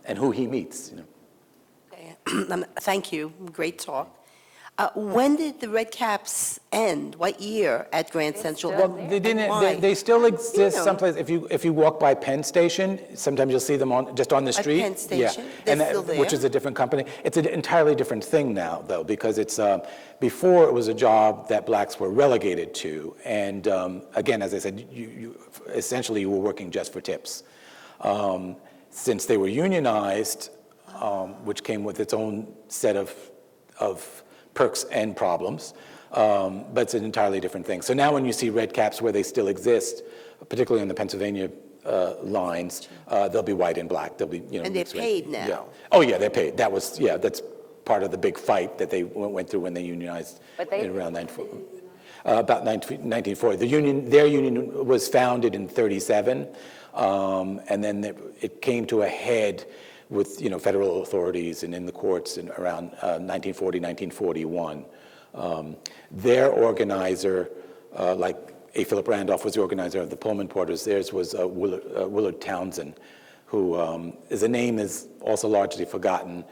and who he meets. Thank you. Great talk. When did the Red Caps end? What year at Grand Central? still Well, there. they didn't. Why? They still exist You know. someplace. If you walk by Penn Station, sometimes you'll see them just on the street. Penn Station? Yeah, They're still there? which is a different company. It's an entirely different thing now, though, because it's before it was a job that blacks were relegated to, and again, as I said, you essentially you were working just for tips. Since they were unionized, which came with its own set of perks and problems, but it's an entirely different thing. So now when you see red caps where they still exist, particularly on the Pennsylvania lines, they'll be white and black. They'll be, And they're mixed race. paid now. Yeah. Oh yeah, they're paid. That's part of the big fight that they went through when they unionized But they- in around 1940. Their union was founded in 1937, and then it came to a head with federal authorities and in the courts in around 1940, 1941. Their organizer, like A. Philip Randolph was the organizer of the Pullman Porters, theirs was Willard Townsend, who is a name is also largely forgotten.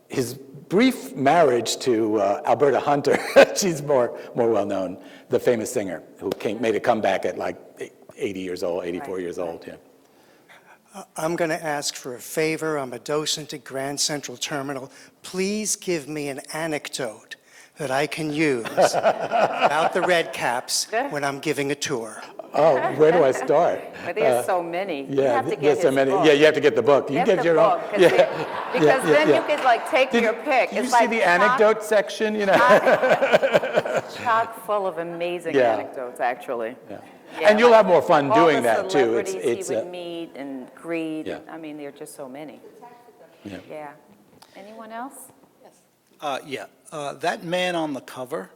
His brief marriage to Alberta Hunter, she's more well known, the famous singer who made a comeback at like 80 years old, 84 years old. Yeah. I'm going to ask for a favor. I'm a docent at Grand Central Terminal. Please give me an anecdote that I can use about the Red Caps when I'm giving a tour. Oh, where do I start? But there's so many. You Yeah, have to get there's so his many. book. Yeah, you have to get the book. You Get get the your own. book, 'cause because then you could like take your pick. Did you It's see like the chock- anecdote section? You know. chock full of amazing Yeah. anecdotes, actually. Yeah. Yeah, And you'll like have more fun all doing the that too. It's celebrities he would meet and greet. Yeah. I mean, there are just so many. Yeah. Yeah. Anyone else? That man on the cover,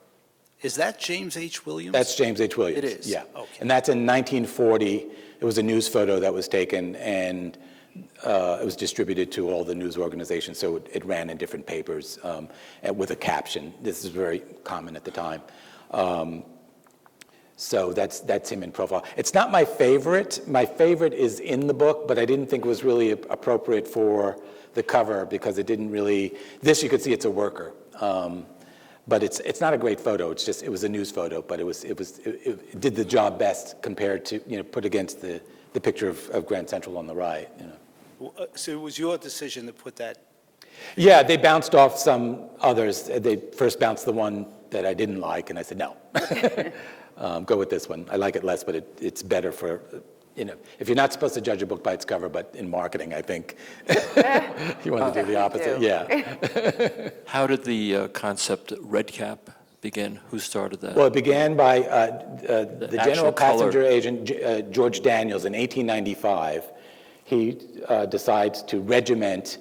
is that James H. Williams? That's James H. Williams. It is? Yeah. Okay. And that's in 1940. It was a news photo that was taken, and it was distributed to all the news organizations, so it ran in different papers and with a caption. This is very common at the time. So that's him in profile. It's not my favorite. My favorite is in the book, but I didn't think it was really appropriate for the cover because it didn't really. This you could see it's a worker, but it's not a great photo. It's just it was a news photo, but it did the job best compared to put against the picture of Grand Central on the right. So it was your decision to put that? Yeah, they bounced off some others. They first bounced the one that I didn't like, and I said no. Go with this one. I like it less, but it's better for, if you're not supposed to judge a book by its cover, but in marketing, I think you want to do the opposite. do. Yeah. How did the concept Red Cap begin? Who started that? Well, it began by the general actual color. passenger agent, George Daniels, in 1895. He decides to regiment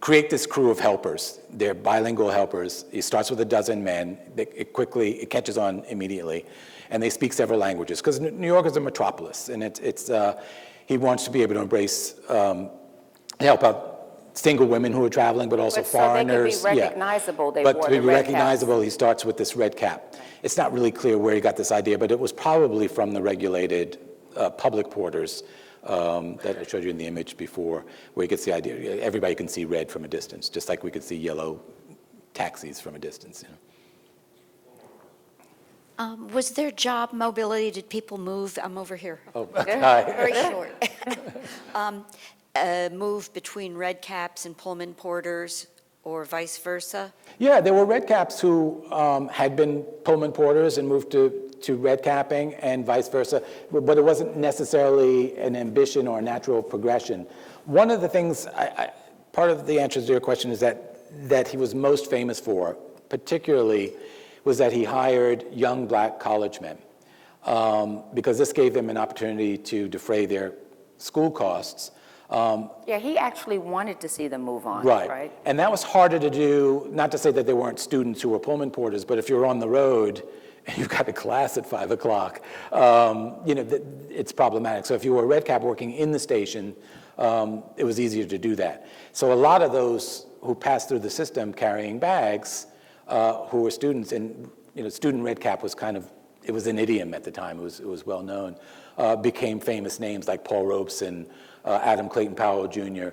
create this crew of helpers. They're bilingual helpers. He starts with a dozen men. It catches on immediately, and they speak several languages because New York is a metropolis, and he wants to be able to embrace, help out single women who are traveling, but also But so they could be foreigners. recognizable, they But wore to be the red caps. recognizable, he starts with this red cap. It's not really clear where he got this idea, but it was probably from the regulated public porters that I showed you in the image before, where he gets the idea. Everybody can see red from a distance, just like we could see yellow taxis from a distance. Was there job mobility? Did people move? I'm over here. Oh, hi. Very short. Move between red caps and Pullman porters or vice versa? Yeah, there were red caps who had been Pullman porters and moved to red capping and vice versa, but it wasn't necessarily an ambition or a natural progression. One of the things, part of the answer to your question is that he was most famous for, particularly, was that he hired young black college men because this gave them an opportunity to defray their school costs. Yeah, he actually wanted to see them move on, right? And that was harder to do, not to say that there weren't students who were Pullman porters, but if you're on the road and you've got a class at 5 o'clock, it's problematic. So if you were a red cap working in the station, it was easier to do that. So a lot of those who passed through the system carrying bags, who were students, and student red cap was it was an idiom at the time, it was well known, became famous names like Paul Robeson, Adam Clayton Powell Jr.,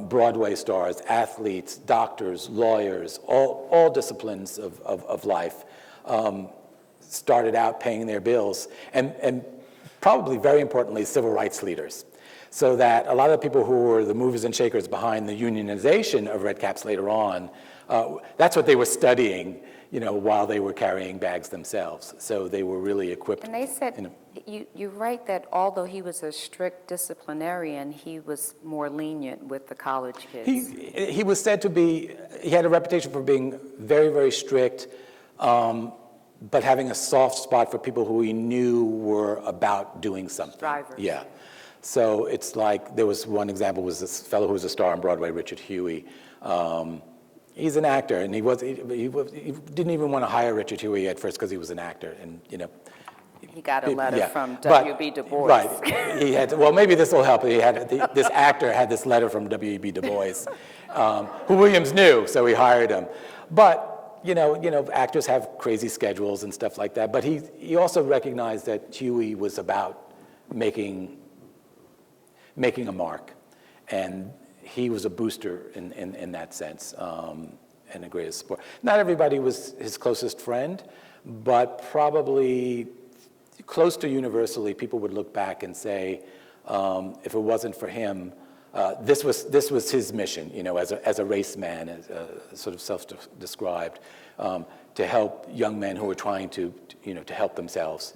Broadway stars, athletes, doctors, lawyers, all disciplines of life started out paying their bills, and probably very importantly, civil rights leaders. So that a lot of the people who were the movers and shakers behind the unionization of red caps later on, that's what they were studying, while they were carrying bags themselves. So they were really equipped. And they said, you write that although he was a strict disciplinarian, he was more lenient with the college kids. He was said to be, he had a reputation for being very, very strict, but having a soft spot for people who he knew were about doing something. Strivers. Yeah. So it's like, there was one example, was this fellow who was a star on Broadway, Richard Huey. He's an actor, and he didn't even want to hire Richard Huey at first because he was an actor, and He got a letter yeah. from But- W.B. Du Bois. Right. He had. Well, maybe this will help. This actor had this letter from W.B. Du Bois, who Williams knew, so he hired him. But actors have crazy schedules and stuff like that. But he also recognized that Huey was about making a mark, and he was a booster in that sense, and the greatest support. Not everybody was his closest friend, but probably close to universally, people would look back and say, if it wasn't for him, this was his mission, as a race man, as sort of self-described, to help young men who were trying to help themselves.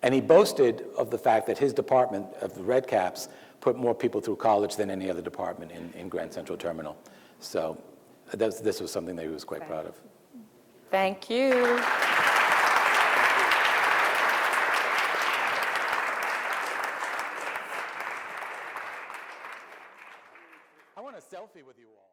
And he boasted of the fact that his department of the Red Caps put more people through college than any other department in Grand Central Terminal. So this was something that he was quite proud of. Thank you. I want a selfie with you all.